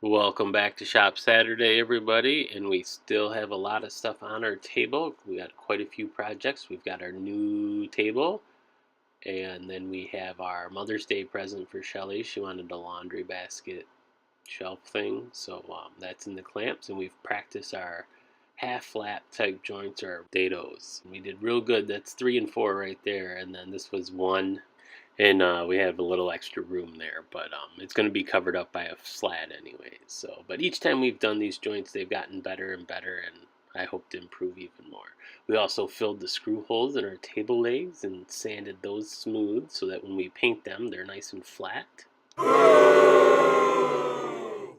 Welcome back to Shop Saturday, everybody, and we still have a lot of stuff on our table. We got quite a few projects. We've got our new table, and then we have our Mother's Day present for Shelly. She wanted a laundry basket shelf thing, so that's in the clamps, and we've practiced our half flat type joints or dados. We did real good. That's 3 and 4 right there, and then this was 1. And we have a little extra room there, but it's going to be covered up by a slat anyway. So, but each time we've done these joints, they've gotten better and better, and I hope to improve even more. We also filled the screw holes in our table legs and sanded those smooth so that when we paint them, they're nice and flat.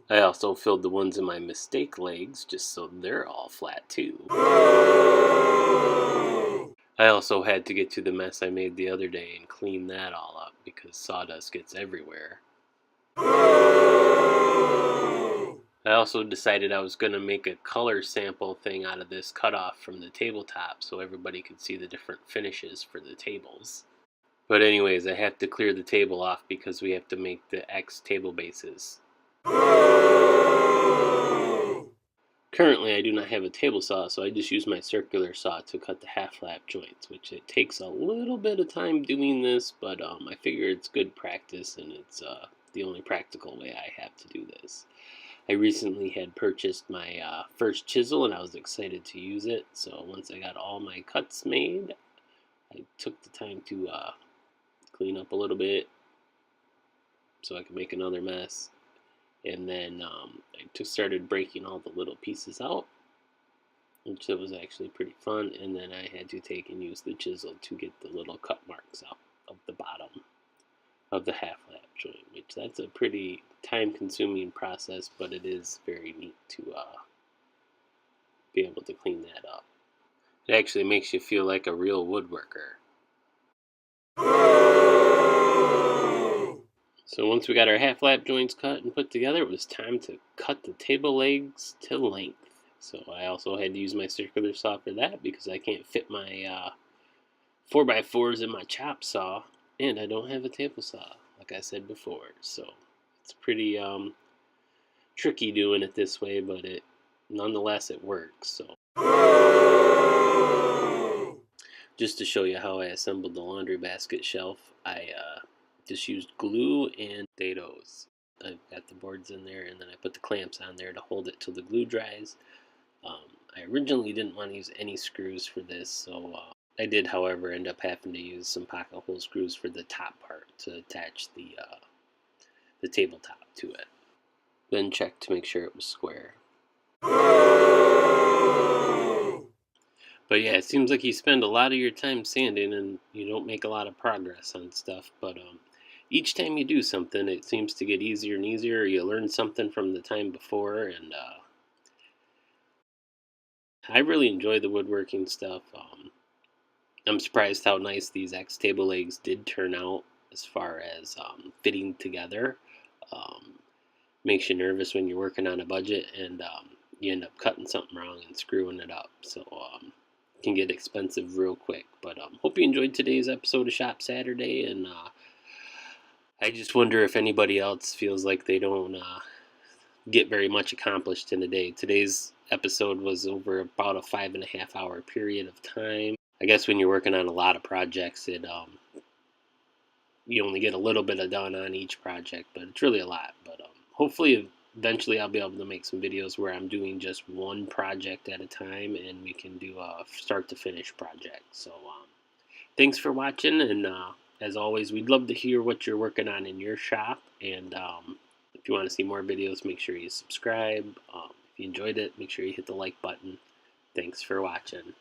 I also filled the ones in my mistake legs just so they're all flat too. I also had to get to the mess I made the other day and clean that all up because sawdust gets everywhere. I also decided I was going to make a color sample thing out of this cutoff from the tabletop so everybody could see the different finishes for the tables. But anyways, I have to clear the table off because we have to make the X table bases. Currently, I do not have a table saw, so I just use my circular saw to cut the half-lap joints, which it takes a little bit of time doing this, but I figure it's good practice, and it's the only practical way I have to do this. I recently had purchased my first chisel, and I was excited to use it, so once I got all my cuts made, I took the time to clean up a little bit so I could make another mess. And then I just started breaking all the little pieces out, which was actually pretty fun. And then I had to take and use the chisel to get the little cut marks out of the bottom of the half-lap joint, which that's a pretty time-consuming process, but it is very neat to be able to clean that up. It actually makes you feel like a real woodworker. So once we got our half-lap joints cut and put together, it was time to cut the table legs to length. So I also had to use my circular saw for that because I can't fit my 4x4s in my chop saw, and I don't have a table saw, like I said before. So it's pretty tricky doing it this way, but nonetheless it works. So just to show you how I assembled the laundry basket shelf, I just used glue and dados. I've got the boards in there, and then I put the clamps on there to hold it till the glue dries. I originally didn't want to use any screws for this, so I did, however, end up having to use some pocket hole screws for the top part to attach the tabletop to it. Then check to make sure it was square. But yeah, it seems like you spend a lot of your time sanding and you don't make a lot of progress on stuff, but each time you do something, it seems to get easier and easier. You learn something from the time before, and I really enjoy the woodworking stuff. I'm surprised how nice these X table legs did turn out as far as fitting together. Makes you nervous when you're working on a budget and you end up cutting something wrong and screwing it up. So it can get expensive real quick. But hope you enjoyed today's episode of Shop Saturday, and I just wonder if anybody else feels like they don't get very much accomplished in a day. Today's episode was over about a 5.5 hour period of time. I guess when you're working on a lot of projects, you only get a little bit of done on each project, but it's really a lot. But hopefully eventually I'll be able to make some videos where I'm doing just one project at a time, and we can do a start to finish project. So thanks for watching, and as always, we'd love to hear what you're working on in your shop, and if you want to see more videos, make sure you subscribe. If you enjoyed it, make sure you hit the like button. Thanks for watching.